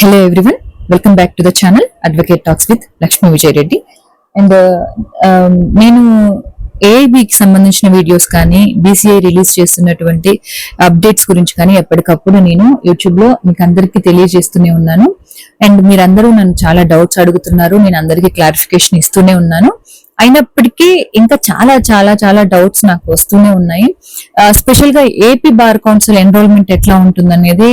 Hello everyone, welcome back to the channel Advocate Talks with Lakshmi Vijay Reddy. And నేను ఏఐబికి సంబంధించిన videos కానీ BCI release చేస్తున్నటువంటి updates గురించి కానీ ఎప్పటికప్పుడు నేను యూట్యూబ్ లో మీకు అందరికీ తెలియజేస్తూనే ఉన్నాను. అండ్ మీరందరూ నన్ను చాలా డౌట్స్ అడుగుతున్నారు, నేను అందరికీ క్లారిఫికేషన్ ఇస్తూనే ఉన్నాను. అయినప్పటికీ ఇంకా చాలా చాలా చాలా డౌట్స్ నాకు వస్తూనే ఉన్నాయి. స్పెషల్ గా ఏపీ బార్ కౌన్సిల్ ఎన్రోల్మెంట్ ఎట్లా ఉంటుంది అనేది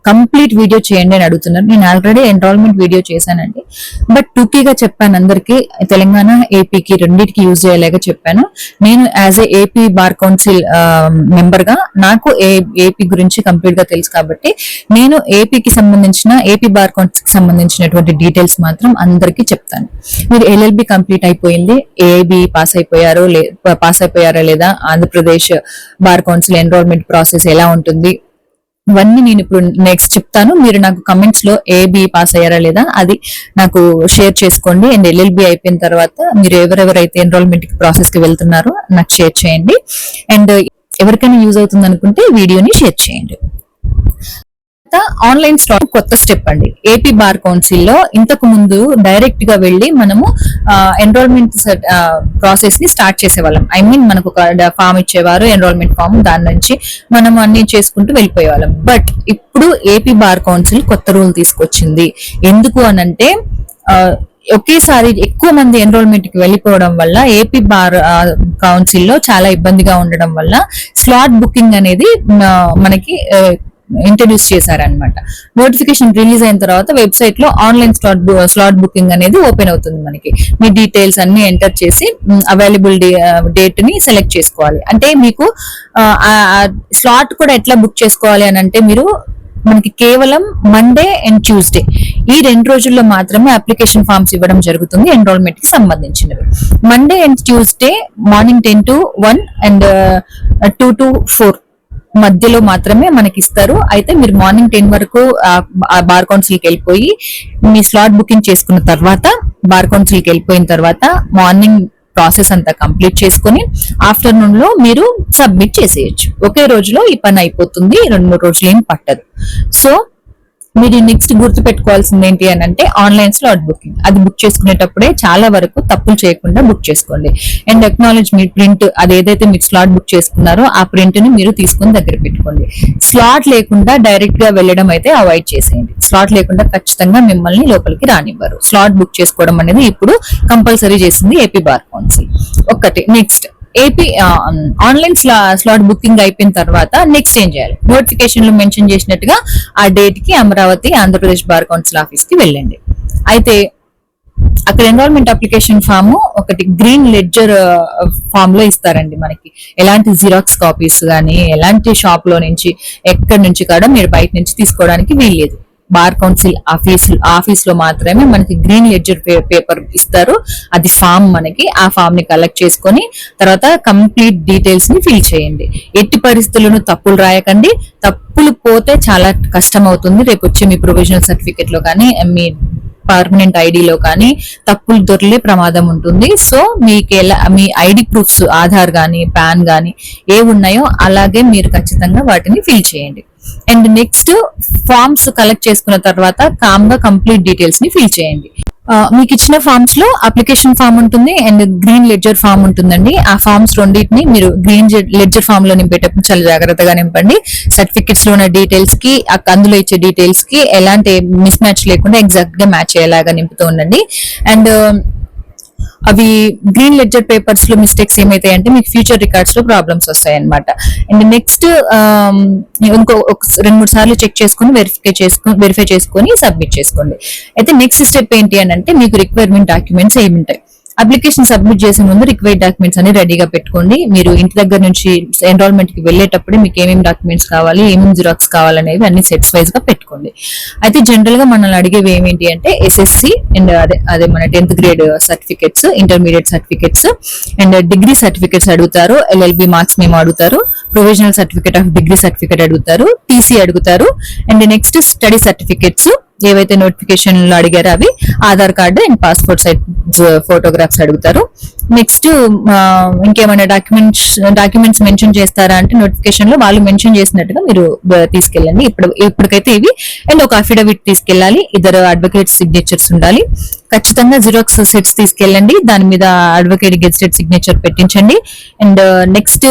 కంప్లీట్ వీడియో చేయండి అని అడుగుతున్నారు. నేను ఆల్రెడీ ఎన్రోల్మెంట్ వీడియో చేశానండి, బట్ టూకీగా చెప్పాను అందరికి, తెలంగాణ ఏపీకి రెండింటికి యూజ్ అయ్యేలాగా చెప్పాను. నేను as a AP bar council member గా నాకు ఏపీ గురించి కంప్లీట్ గా తెలుసు కాబట్టి నేను ఏపీకి సంబంధించిన ఏపీ బార్ కౌన్సిల్ కి సంబంధించినటువంటి డీటెయిల్స్ మాత్రం అందరికీ చెప్తాను. మీరు ఎల్ఎల్బి కంప్లీట్ అయిపోయింది, ఏఐబి పాస్ అయిపోయారా లేదా, Andhra Pradesh bar council enrolment process ఎలా ఉంటుంది, ఇవన్నీ నేను ఇప్పుడు నెక్స్ట్ చెప్తాను. మీరు నాకు కమెంట్స్ లో ఏబి పాస్ అయ్యారా లేదా అది నాకు షేర్ చేసుకోండి. అండ్ ఎల్ఎల్బి అయిపోయిన తర్వాత మీరు ఎవరెవరైతే ఎన్రోల్మెంట్ ప్రాసెస్ కి వెళ్తున్నారో నాకు షేర్ చేయండి. అండ్ ఎవరికైనా యూజ్ అవుతుంది అనుకుంటే వీడియోని షేర్ చేయండి. ఆన్లైన్ స్టార్ట్ కొత్త స్టెప్ అండి. ఏపీ బార్ కౌన్సిల్ లో ఇంతకు ముందు డైరెక్ట్ గా వెళ్లి మనము ఎన్రోల్మెంట్ ప్రాసెస్ ని స్టార్ట్ చేసేవాళ్ళం. ఐ మీన్ మనకు ఒక ఫామ్ ఇచ్చేవారు, ఎన్రోల్మెంట్ ఫామ్, దాని నుంచి మనం అన్ని చేసుకుంటూ వెళ్ళిపోయేవాళ్ళం. బట్ ఇప్పుడు ఏపీ బార్ కౌన్సిల్ కొత్త రూల్ తీసుకొచ్చింది. ఎందుకు అనంటే ఒకేసారి ఎక్కువ మంది ఎన్రోల్మెంట్ కి వెళ్ళిపోవడం వల్ల ఏపీ బార్ కౌన్సిల్ లో చాలా ఇబ్బందిగా ఉండడం వల్ల స్లాట్ బుకింగ్ అనేది మనకి ఇంట్రడ్యూస్ చేశారనమాట. నోటిఫికేషన్ రిలీజ్ అయిన తర్వాత వెబ్సైట్ లో ఆన్లైన్ స్లాట్ బుకింగ్ అనేది ఓపెన్ అవుతుంది. మనకి మీ డీటెయిల్స్ అన్ని ఎంటర్ చేసి అవైలబుల్ డేట్ ని సెలెక్ట్ చేసుకోవాలి. అంటే మీకు స్లాట్ కూడా ఎట్లా బుక్ చేసుకోవాలి అని అంటే మీరు మనకి కేవలం మండే అండ్ ట్యూస్డే ఈ 2 రోజుల్లో మాత్రమే అప్లికేషన్ ఫామ్స్ ఇవ్వడం జరుగుతుంది ఎన్రోల్మెంట్ కి సంబంధించినవి. Monday and Tuesday morning 10 to 1 and 2 to 4 మధ్యలో మాత్రమే మనకి ఇస్తారు. అయితే మీరు మార్నింగ్ 10 వరకు బార్ కౌన్సిల్ కి వెళ్ళిపోయి మీ స్లాట్ బుకింగ్ చేసుకున్న తర్వాత బార్ కౌన్సిల్ కి వెళ్ళిపోయిన తర్వాత మార్నింగ్ ప్రాసెస్ అంతా కంప్లీట్ చేసుకుని ఆఫ్టర్నూన్ లో మీరు సబ్మిట్ చేసేయచ్చు. ఒకే రోజులో ఈ పని అయిపోతుంది, 2-3 రోజులు ఏం పట్టదు. సో మీరు నెక్స్ట్ గుర్తు పెట్టుకోవాల్సింది ఏంటి అని అంటే ఆన్లైన్ స్లాట్ బుకింగ్. అది బుక్ చేసుకునేటప్పుడే చాలా వరకు తప్పులు చేయకుండా బుక్ చేసుకోండి. అండ్ అక్నాలెడ్జ్మెంట్ ప్రింట్, అది ఏదైతే మీరు స్లాట్ బుక్ చేసుకున్నారో ఆ ప్రింట్ ని మీరు తీసుకుని దగ్గర పెట్టుకోండి. స్లాట్ లేకుండా డైరెక్ట్ గా వెళ్ళడం అయితే అవాయిడ్ చేసేయండి. స్లాట్ లేకుండా ఖచ్చితంగా మిమ్మల్ని లోపలికి రానివ్వరు. స్లాట్ బుక్ చేసుకోవడం అనేది ఇప్పుడు కంపల్సరీ చేసింది ఏపీ బార్ కౌన్సిల్. ఒకటి. Next AP online slot booking అయిపోయిన తర్వాత నెక్స్ట్ ఏం చేయాలి? నోటిఫికేషన్ లో మెన్షన్ చేసినట్టుగా ఆ డేట్ కి Amaravati Andhra Pradesh bar council office కి వెళ్ళండి. అయితే అక్కడ ఎన్రోల్మెంట్ అప్లికేషన్ ఫామ్ ఒకటి గ్రీన్ లెడ్జర్ ఫామ్ లో ఇస్తారండి. మనకి ఎలాంటి జిరాక్స్ కాపీస్ కానీ ఎలాంటి షాప్ లో నుంచి ఎక్కడి నుంచి కూడా మీరు బయట నుంచి తీసుకోవడానికి వీల్లేదు. బార్ కౌన్సిల్ ఆఫీస్ లో మాత్రమే మనకి గ్రీన్ లెడ్జర్ పేపర్ ఇస్తారు. అది ఫామ్, మనకి ఆ ఫామ్ ని కలెక్ట్ చేసుకొని తర్వాత కంప్లీట్ డీటెయిల్స్ ని ఫిల్ చేయండి. ఎట్టి పరిస్థితులను తప్పులు రాయకండి. తప్పులు పోతే చాలా కష్టం అవుతుంది. రేపు వచ్చే మీ ప్రొవిజనల్ సర్టిఫికేట్ లో కానీ మీ పర్మనెంట్ ఐడిలో కానీ తప్పులు దొరికే ప్రమాదం ఉంటుంది. సో మీకు మీ ఐడి ప్రూఫ్స్, ఆధార్ గానీ పాన్ గానీ ఏ ఉన్నాయో అలాగే మీరు ఖచ్చితంగా వాటిని ఫిల్ చేయండి. అండ్ నెక్స్ట్ ఫార్మ్స్ కలెక్ట్ చేసుకున్న తర్వాత కామ్ గా కంప్లీట్ డీటెయిల్స్ ని ఫిల్ చేయండి. మీకు ఇచ్చిన ఫార్మ్స్ లో అప్లికేషన్ ఫామ్ ఉంటుంది అండ్ గ్రీన్ లెడ్జర్ ఫామ్ ఉంటుందండి. ఆ ఫార్మ్స్ రెండింటిని మీరు గ్రీన్ లెడ్జర్ ఫామ్ లో నింపేటప్పుడు చాలా జాగ్రత్తగా నింపండి. సర్టిఫికెట్స్ లో ఉన్న డీటెయిల్స్ కి అందులో ఇచ్చే డీటెయిల్స్ కి ఎలాంటి మిస్ మ్యాచ్ లేకుండా ఎగ్జాక్ట్ గా మ్యాచ్ అయ్యేలాగా నింపుతూ ఉండండి. అండ్ అవి గ్రీన్ లెడ్జర్ పేపర్స్ లో మిస్టేక్స్ ఏమైతాయి అంటే మీకు ఫ్యూచర్ రికార్డ్స్ లో ప్రాబ్లమ్స్ వస్తాయి అనమాట. అండ్ నెక్స్ట్ ఇంకో 2-3 సార్లు చెక్ చేసుకుని వెరిఫై చేసుకుని సబ్మిట్ చేసుకోండి. అయితే నెక్స్ట్ స్టెప్ ఏంటి అని అంటే మీకు రిక్వైర్మెంట్ డాక్యుమెంట్స్ ఏమింటాయి. అప్లికేషన్ సబ్మిట్ చేసే ముందు రిక్వైర్డ్ డాక్యుమెంట్స్ అన్ని రెడీగా పెట్టుకోండి. మీరు ఇంటి దగ్గర నుంచి ఎన్రోల్మెంట్ కి వెళ్ళేటప్పుడు మీకు ఏమేమి డాక్యుమెంట్స్ కావాలి, ఏమేమి జిరాక్స్ కావాలనేవి అన్ని సెట్స్ వైజ్ గా పెట్టుకోండి. అయితే జనరల్ గా మనల్ని అడిగేవి ఏమేంటి అంటే ఎస్ఎస్సి అండ్ అదే మన 10th grade certificates, intermediate certificates and degree certificates అడుగుతారు. ఎల్ఎల్బి మార్క్స్ మేము అడుగుతారు. Provisional certificate of degree certificate అడుగుతారు. టీసీ అడుగుతారు. అండ్ నెక్స్ట్ స్టడీ సర్టిఫికెట్స్, ఏవైతే నోటిఫికేషన్ లో అడిగారో అవి Aadhaar card and passport size photographs అడుగుతారు. నెక్స్ట్ ఇంకేమైనా డాక్యుమెంట్స్ మెన్షన్ చేస్తారా అంటే నోటిఫికేషన్ లో వాళ్ళు మెన్షన్ చేసినట్టుగా మీరు తీసుకెళ్ళండి. ఇప్పటికైతే ఇవి అండ్ ఒక అఫిడవిట్ తీసుకెళ్ళాలి, ఇద్దరు అడ్వకేట్ సిగ్నేచర్స్ ఉండాలి, ఖచ్చితంగా జిరాక్స్ సెట్స్ తీసుకెళ్ళండి, దాని మీద అడ్వకేట్ గెజిటెడ్ సిగ్నేచర్ పెట్టించండి. అండ్ నెక్స్ట్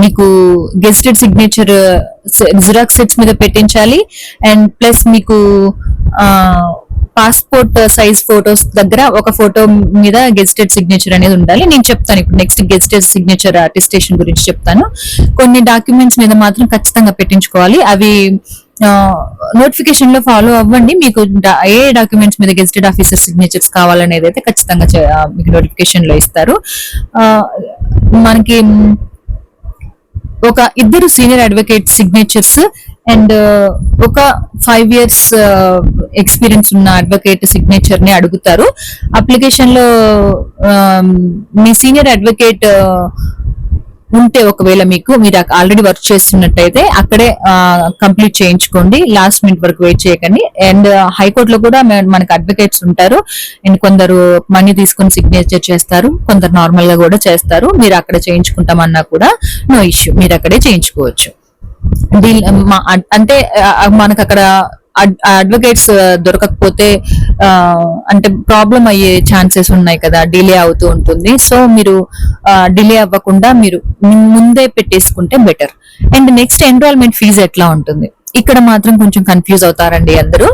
మీకు గెజిటెడ్ సిగ్నేచర్ జిరాక్స్ సెట్స్ మీద పెట్టించాలి. అండ్ ప్లస్ మీకు పాస్పోర్ట్ సైజ్ ఫోటోస్ దగ్గర ఒక ఫోటో మీద గెజిటెడ్ సిగ్నేచర్ అనేది ఉండాలి. నేను చెప్తాను ఇప్పుడు నెక్స్ట్ గెజిటెడ్ సిగ్నేచర్ అటెస్టేషన్ గురించి చెప్తాను. కొన్ని డాక్యుమెంట్స్ మీద మాత్రం ఖచ్చితంగా పెట్టించుకోవాలి. అవి నోటిఫికేషన్ లో ఫాలో అవ్వండి. మీకు ఏ డాక్యుమెంట్స్ మీద గెజిటెడ్ ఆఫీసర్ సిగ్నేచర్స్ కావాలనేది అయితే ఖచ్చితంగా మీకు నోటిఫికేషన్ లో ఇస్తారు. మనకి ఒక ఇద్దరు సీనియర్ అడ్వకేట్ సిగ్నేచర్స్ అండ్ ఒక 5 years ఎక్స్పీరియన్స్ ఉన్న అడ్వకేట్ సిగ్నేచర్ ని అడుగుతారు. అప్లికేషన్ లో మీ సీనియర్ అడ్వకేట్ ఉంటే ఒకవేళ మీరు ఆల్రెడీ వర్క్ చేస్తున్నట్టయితే అక్కడే కంప్లీట్ చేయించుకోండి, లాస్ట్ మినిట్ వరకు వెయిట్ చేయకండి. అండ్ హైకోర్టులో కూడా మనకు అడ్వకేట్స్ ఉంటారు అండ్ కొందరు మనీ తీసుకుని సిగ్నేచర్ చేస్తారు, కొందరు నార్మల్ గా కూడా చేస్తారు. మీరు అక్కడ చేయించుకుంటామన్నా కూడా నో ఇష్యూ, మీరు అక్కడే చేయించుకోవచ్చు. అంటే మనకు అక్కడ అడ్వకేట్స్ దొరకకపోతే అంటే ప్రాబ్లం అయ్యే ఛాన్సెస్ ఉన్నాయి కదా, డిలే అవుతూ ఉంటుంది. సో మీరు డిలే అవ్వకుండా మీరు ముందే పెట్టేసుకుంటే better. And next enrollment fees ఎట్లా ఉంటుంది, ఇక్కడ మాత్రం కొంచెం కన్ఫ్యూజ్ అవుతారండి అందరూ.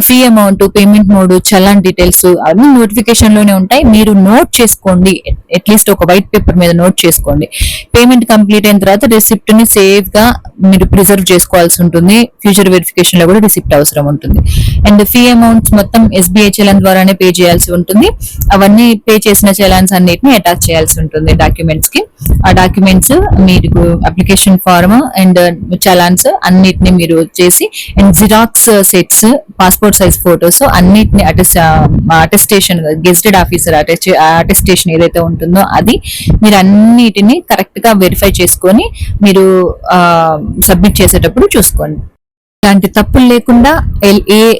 Fee amount, payment mode, challan details అన్ని నోటిఫికేషన్ లోనే ఉంటాయి. మీరు నోట్ చేసుకోండి, అట్లీస్ట్ ఒక వైట్ పేపర్ మీద నోట్ చేసుకోండి. పేమెంట్ కంప్లీట్ అయిన తర్వాత రిసిప్ట్ ని సేఫ్ గా మీరు ప్రిజర్వ్ చేసుకోవాల్సి ఉంటుంది. ఫ్యూచర్ వెరిఫికేషన్ లో కూడా రిసిప్ట్ అవసరం ఉంటుంది. అండ్ ఫీ అమౌంట్స్ మొత్తం SBI చలాన్ ద్వారానే పే చేయాల్సి ఉంటుంది. అవన్నీ పే చేసిన చలాన్స్ అన్నిటిని అటాచ్ చేయాల్సి ఉంటుంది డాక్యుమెంట్స్ కి. ఆ డాక్యుమెంట్స్ మీరు అప్లికేషన్ ఫార్మ్ అండ్ చలాన్స్ అన్నిటిని మీరు చేసి and xerox sets, passport size photos అన్నిటిని అటెస్టేషన్ గెజిటెడ్ ఆఫీసర్ అటెస్టేషన్ ఏదైతే ఉంటుందో అది మీరు అన్నిటిని కరెక్ట్ గా వెరిఫై చేసుకొని మీరు సబ్మిట్ చేసేటప్పుడు చూసుకోండి. ఎలాంటి తప్పులు లేకుండా,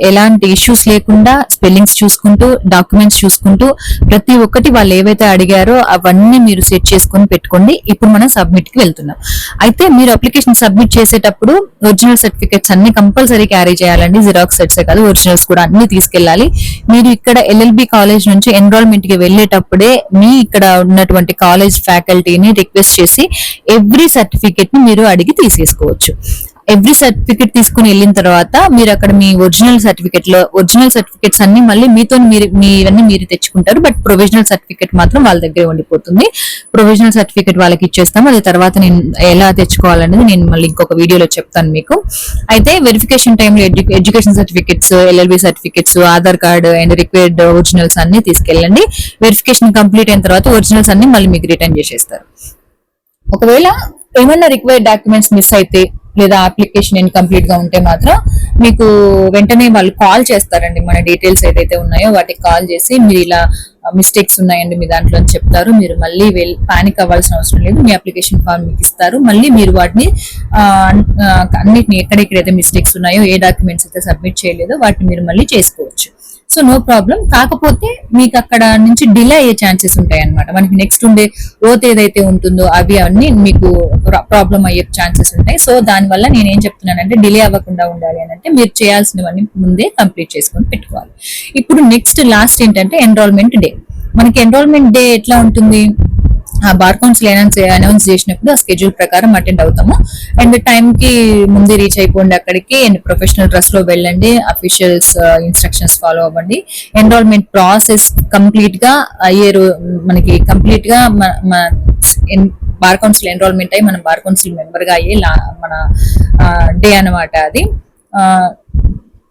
ఎలాంటి ఇష్యూస్ లేకుండా స్పెల్లింగ్స్ చూసుకుంటూ, డాక్యుమెంట్స్ చూసుకుంటూ ప్రతి ఒక్కటి వాళ్ళు ఏవైతే అడిగారో అవన్నీ మీరు సెట్ చేసుకొని పెట్టుకోండి. ఇప్పుడు మనం సబ్మిట్ కి వెళ్తున్నాం. అయితే మీరు అప్లికేషన్ సబ్మిట్ చేసేటప్పుడు ఒరిజినల్ సర్టిఫికేట్స్ అన్ని కంపల్సరీ క్యారీ చేయాలండి. జిరాక్స్ సెట్స్ కాదు, ఒరిజినల్స్ కూడా అన్ని తీసుకెళ్ళాలి. మీరు ఇక్కడ LLB కాలేజ్ నుంచి ఎన్రోల్మెంట్ కి వెళ్ళేటప్పుడే మీ ఇక్కడ ఉన్నటువంటి కాలేజ్ ఫ్యాకల్టీని రిక్వెస్ట్ చేసి ఎవ్రీ సర్టిఫికేట్ ని మీరు అడిగి తీసేసుకోవచ్చు. ఎవ్రీ సర్టిఫికేట్ తీసుకుని వెళ్ళిన తర్వాత మీరు అక్కడ మీ ఒరిజినల్ సర్టిఫికేట్స్ అన్ని మళ్ళీ మీవన్నీ మీరు తెచ్చుకుంటారు. బట్ ప్రొవిజనల్ సర్టిఫికేట్ మాత్రం వాళ్ళ దగ్గర ఉండిపోతుంది. ప్రొవిజనల్ సర్టిఫికేట్ వాళ్ళకి ఇచ్చేస్తాం. అది తర్వాత నేను ఎలా తెచ్చుకోవాలనేది నేను మళ్ళీ ఇంకొక వీడియోలో చెప్తాను మీకు. అయితే వెరిఫికేషన్ టైంలో education certificates, LLB certificates, Aadhaar card and required originals అన్ని తీసుకెళ్ళండి. వెరిఫికేషన్ కంప్లీట్ అయిన తర్వాత ఒరిజినల్స్ అన్ని మళ్ళీ మీకు రిటర్న్ చేసేస్తారు. ఒకవేళ ఏమన్నా రిక్వైర్డ్ డాక్యుమెంట్స్ మిస్ అయితే లేదా అప్లికేషన్ ఇన్కంప్లీట్ గా ఉంటే మాత్రం మీకు వెంటనే వాళ్ళు కాల్ చేస్తారండి. మన డీటెయిల్స్ ఏదైతే ఉన్నాయో వాటికి కాల్ చేసి మీరు ఇలా మిస్టేక్స్ ఉన్నాయండి మీ దాంట్లో అని చెప్తారు. మీరు మళ్ళీ పానిక్ అవ్వాల్సిన అవసరం లేదు. మీ అప్లికేషన్ ఫామ్ మీకు ఇస్తారు. మళ్ళీ మీరు వాటిని అన్నిటిని ఎక్కడెక్కడైతే మిస్టేక్స్ ఉన్నాయో, ఏ డాక్యుమెంట్స్ అయితే సబ్మిట్ చేయలేదో వాటిని మీరు మళ్ళీ చేసుకోవచ్చు. So no problem. కాకపోతే మీకు అక్కడ నుంచి డిలే అయ్యే ఛాన్సెస్ ఉంటాయి అనమాట. మనకి నెక్స్ట్ ఉండే ఓత్ ఏదైతే ఉంటుందో అవి అన్ని మీకు ప్రాబ్లం అయ్యే ఛాన్సెస్ ఉంటాయి. సో దానివల్ల నేను ఏం చెప్తున్నానంటే డిలే అవ్వకుండా ఉండాలి అని అంటే మీరు చేయాల్సినవన్నీ ముందే కంప్లీట్ చేసుకొని పెట్టుకోవాలి. ఇప్పుడు నెక్స్ట్ లాస్ట్ ఏంటంటే ఎన్రోల్మెంట్ డే. మనకి ఎన్రోల్మెంట్ డే ఎట్లా ఉంటుంది, ఆ బార్ కౌన్సిల్ అనౌన్స్ చేసినప్పుడు ఆ స్కెడ్యూల్ ప్రకారం అటెండ్ అవుతాము. అండ్ టైం కి ముందే రీచ్ అయిపోండి అక్కడికి. అండ్ ప్రొఫెషనల్ డ్రెస్ లో వెళ్ళండి, అఫీషియల్స్ ఇన్స్ట్రక్షన్స్ ఫాలో అవ్వండి. ఎన్రోల్మెంట్ ప్రాసెస్ కంప్లీట్ గా మనకి కంప్లీట్ గా బార్ కౌన్సిల్ ఎన్రోల్మెంట్ అయ్యి మనం బార్ కౌన్సిల్ మెంబర్ గా అయ్యే మన డే అనమాట అది.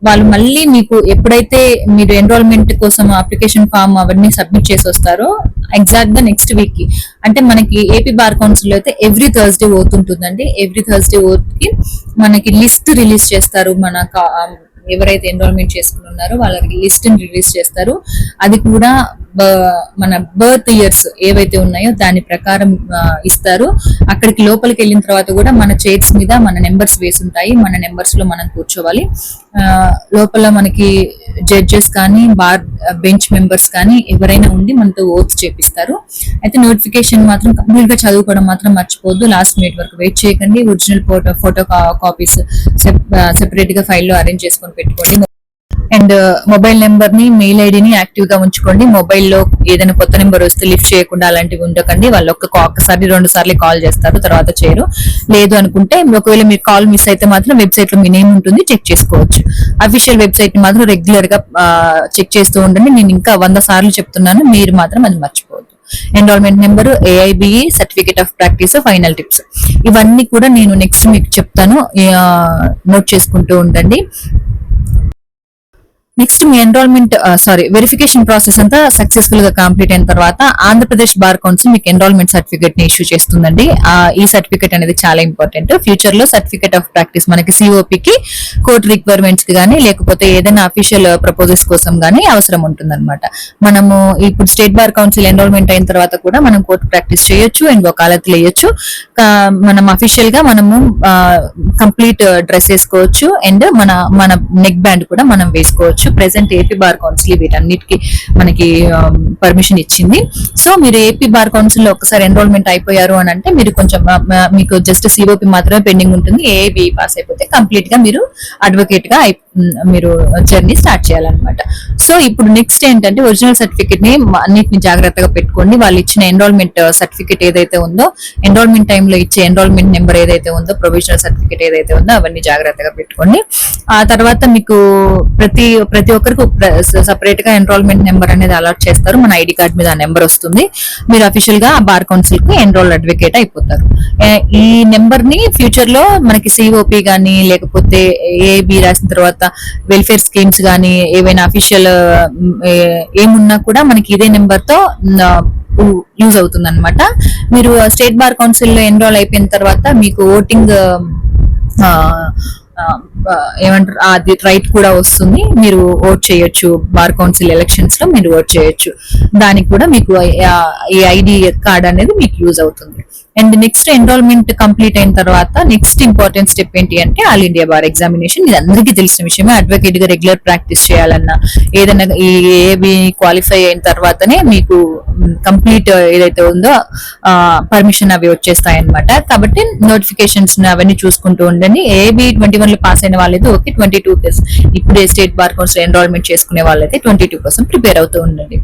వాళ్ళు మళ్ళీ మీకు ఎప్పుడైతే మీరు ఎన్రోల్మెంట్ కోసం అప్లికేషన్ ఫామ్ అవన్నీ సబ్మిట్ చేసి వస్తారో ఎగ్జాక్ట్ గా నెక్స్ట్ వీక్ కి, అంటే మనకి ఏపీ బార్ కౌన్సిల్ అయితే ఎవ్రీ థర్స్డే ఓత్ ఉంటుందండి. ఎవ్రీ థర్స్డే ఓత్ కి మనకి లిస్ట్ రిలీజ్ చేస్తారు. మన ఎవరైతే ఎన్రోల్మెంట్ చేసుకుని ఉన్నారో వాళ్ళ లిస్ట్ రిలీజ్ చేస్తారు. అది కూడా మన బర్త్ ఇయర్స్ ఏవైతే ఉన్నాయో దాని ప్రకారం ఇస్తారు. అక్కడికి లోపలికి వెళ్ళిన తర్వాత కూడా మన చైర్స్ మీద మన నెంబర్స్ వేసి ఉంటాయి. మన నెంబర్స్ లో మనం కూర్చోవాలి. లోపల మనకి జడ్జెస్ కానీ బెంచ్ మెంబర్స్ కానీ ఎవరైనా ఉండి మనతో ఓత్ చేపిస్తారు. అయితే నోటిఫికేషన్ మాత్రం కంప్లీట్ గా చదువుకోవడం మాత్రం మర్చిపోద్దు. లాస్ట్ మినిట్ వరకు వెయిట్ చేయకండి. ఒరిజినల్ ఫోటో కాపీస్ సెపరేట్ గా ఫైల్లో అరేంజ్ చేసుకొని పెట్టుకోండి. అండ్ మొబైల్ నెంబర్ ని, మెయిల్ ఐడిని యాక్టివ్ గా ఉంచుకోండి. మొబైల్లో ఏదైనా కొత్త నెంబర్ వస్తే లిఫ్ట్ చేయకుండా అలాంటివి ఉండకండి. వాళ్ళు ఒకసారి 2 సార్లు కాల్ చేస్తారు, తర్వాత చేయరు. లేదు అనుకుంటే ఒకవేళ మీరు కాల్ మిస్ అయితే మాత్రం వెబ్సైట్ లో మీ నేమ్ ఉంటుంది, చెక్ చేసుకోవచ్చు. అఫీషియల్ వెబ్సైట్ ని మాత్రం రెగ్యులర్ గా చెక్ చేస్తూ ఉండండి. నేను ఇంకా 100 సార్లు చెప్తున్నాను, మీరు మాత్రం అది మర్చిపోవద్దు. Enrolment number, AIBE, certificate of practice, final tips, ఇవన్నీ కూడా నేను నెక్స్ట్ మీకు చెప్తాను. నోట్ చేసుకుంటూ ఉండండి. నెక్స్ట్ మీ ఎన్రోల్మెంట్ వెరిఫికేషన్ ప్రాసెస్ అంతా సక్సెస్ఫుల్ గా కంప్లీట్ అయిన తర్వాత ఆంధ్రప్రదేశ్ బార్ కౌన్సిల్ మీకు ఎన్రోల్మెంట్ సర్టిఫికేట్ ని ఇష్యూ చేస్తుందండి. ఈ సర్టిఫికేట్ అనేది చాలా ఇంపార్టెంట్. ఫ్యూచర్ లో సర్టిఫికేట్ ఆఫ్ ప్రాక్టీస్ మనకి సిఓపికి కోర్టు రిక్వైర్మెంట్స్ కి కానీ లేకపోతే ఏదైనా అఫీషియల్ ప్రపోజల్స్ కోసం కానీ అవసరం ఉంటుంది అనమాట. మనము ఇప్పుడు స్టేట్ బార్ కౌన్సిల్ ఎన్రోల్మెంట్ అయిన తర్వాత కూడా మనం కోర్టు ప్రాక్టీస్ చేయొచ్చు అండ్ వకాలతులు వేయొచ్చు. మనం అఫీషియల్ గా మనము కంప్లీట్ డ్రెస్ వేసుకోవచ్చు అండ్ మన నెక్ బ్యాండ్ కూడా మనం వేసుకోవచ్చు. ప్రెసెంట్ ఏపీ బార్ కౌన్సిల్ వీటన్నిటికి మనకి పర్మిషన్ ఇచ్చింది. సో మీరు ఏపీ బార్ కౌన్సిల్ లో ఒకసారి ఎన్రోల్మెంట్ అయిపోయారు అని అంటే మీరు కొంచెం మీకు జస్ట్ సిఓపి మాత్రమే పెండింగ్ ఉంటుంది. ఏబి పాస్ అయిపోతే కంప్లీట్ గా మీరు అడ్వకేట్ గా మీరు జర్నీ స్టార్ట్ చేయాలన్నమాట. సో ఇప్పుడు నెక్స్ట్ ఏంటంటే ఒరిజినల్ సర్టిఫికేట్ ని అన్నిటిని జాగ్రత్తగా పెట్టుకోండి. వాళ్ళు ఇచ్చిన ఎన్రోల్మెంట్ సర్టిఫికేట్ ఏదైతే ఉందో, ఎన్రోల్మెంట్ టైంలో ఇచ్చే ఎన్రోల్మెంట్ నెంబర్ ఏదైతే ఉందో, ప్రొవిజనల్ సర్టిఫికేట్ ఏదైతే ఉందో అవన్నీ జాగ్రత్తగా పెట్టుకోండి. ఆ తర్వాత మీకు ప్రతి ఒక్కరికి సపరేట్ గా ఎన్రోల్మెంట్ నెంబర్ అనేది అలాట్ చేస్తారు. మన ఐడి కార్డ్ మీద ఆ నెంబర్ వస్తుంది. మీరు అఫీషియల్ గా ఆ బార్ కౌన్సిల్ కు ఎన్రోల్ అడ్వకేట్ అయిపోతారు. ఈ నెంబర్ ని ఫ్యూచర్ లో మనకి సిఓపి గానీ లేకపోతే ఏబి రాసిన తర్వాత వెల్ఫేర్ స్కీమ్స్ గానీ ఏవైనా అఫీషియల్ ఏమున్నా కూడా మనకి ఇదే నెంబర్ తో యూజ్ అవుతుంది అనమాట. మీరు స్టేట్ బార్ కౌన్సిల్ లో ఎన్రోల్ అయిపోయిన తర్వాత మీకు ఓటింగ్ ఏమంటారు అది రైట్ కూడా వస్తుంది. మీరు ఓట్ చేయొచ్చు. బార్ కౌన్సిల్ ఎలక్షన్స్ లో మీరు ఓట్ చేయొచ్చు. దానికి కూడా మీకు ఈ ఐడి కార్డ్ అనేది మీకు యూజ్ అవుతుంది. అండ్ నెక్స్ట్ ఎన్రోల్మెంట్ కంప్లీట్ అయిన తర్వాత నెక్స్ట్ ఇంపార్టెంట్ స్టెప్ ఏంటి అంటే ఆల్ ఇండియా బార్ ఎగ్జామినేషన్. ఇది అందరికీ తెలిసిన విషయమే. అడ్వకేట్ గా రెగ్యులర్ ప్రాక్టీస్ చేయాలన్నా ఏదైనా ఈ ఏబి క్వాలిఫై అయిన తర్వాతనే మీకు కంప్లీట్ ఏదైతే ఉందో పర్మిషన్ అవి వచ్చేస్తాయి అనమాట. కాబట్టి నోటిఫికేషన్స్ అవన్నీ చూసుకుంటూ ఉండండి. ఏబి 21 లో పాస్ అయిన వాళ్ళైతే ఓకే, 22 ఇప్పుడే స్టేట్ బార్ కౌన్సిల్ ఎన్రోల్మెంట్ చేసుకునే వాళ్ళైతే 22% ప్రిపేర్ అవుతూ ఉండండి.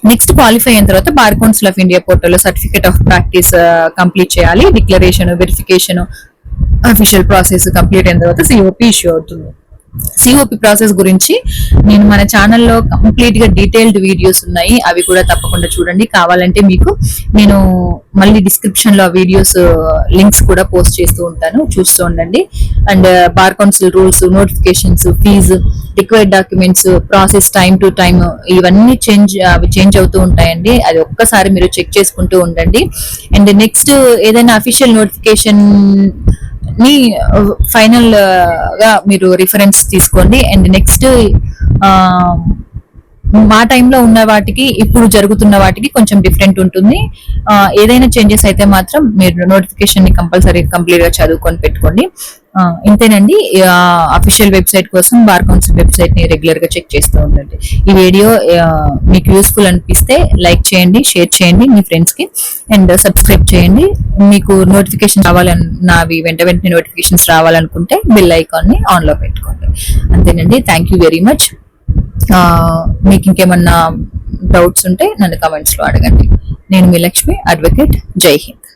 నెక్స్ట్ క్వాలిఫై అయిన తర్వాత bar council of India portal certificate of practice complete చేయాలి. Declaration, verification, official process complete అయిన తర్వాత సిఓపి ఇష్యూ అవుతుంది. సిఓపి ప్రాసెస్ గురించి నేను మన ఛానల్లో కంప్లీట్ గా డీటెయిల్డ్ వీడియోస్ ఉన్నాయి. అవి కూడా తప్పకుండా చూడండి. కావాలంటే మీకు నేను మళ్ళీ డిస్క్రిప్షన్ లో వీడియోస్ లింక్స్ కూడా పోస్ట్ చేస్తూ ఉంటాను, చూస్తూ ఉండండి. And bar council rules, notifications, fees, required documents, process time to time ఇవన్నీ చేంజ్ అవుతూ ఉంటాయండి. అది ఒక్కసారి మీరు చెక్ చేసుకుంటూ ఉండండి. అండ్ నెక్స్ట్ ఏదైనా అఫీషియల్ నోటిఫికేషన్ ని ఫైనల్ గా మీరు రిఫరెన్స్ తీసుకోండి. అండ్ నెక్స్ట్ మా టైంలో ఉన్న వాటికి ఇప్పుడు జరుగుతున్న వాటికి కొంచెం డిఫరెంట్ ఉంటుంది. ఏదైనా చేంజెస్ అయితే మాత్రం మీరు నోటిఫికేషన్ ని కంపల్సరీ కంప్లీట్ గా చదువుకొని పెట్టుకోండి. ఇంతేనండి. అఫీషియల్ వెబ్సైట్ కోసం బార్ కౌన్సిల్ వెబ్సైట్ ని రెగ్యులర్ గా చెక్ చేస్తూ ఉండండి. ఈ వీడియో మీకు యూస్ఫుల్ అనిపిస్తే లైక్ చేయండి, షేర్ చేయండి మీ ఫ్రెండ్స్ కి, అండ్ సబ్స్క్రైబ్ చేయండి. మీకు నోటిఫికేషన్ నావి వెంటనే నోటిఫికేషన్స్ రావాలనుకుంటే బెల్ ఐకాన్ ని ఆన్ లో పెట్టుకోండి. అంతేనండి. Thank you very much. మీకు ఇంకేమన్నా డౌట్స్ ఉంటే నన్ను కమెంట్స్ లో అడగండి. నేను మీ లక్ష్మి, అడ్వకేట్. జై హింద్.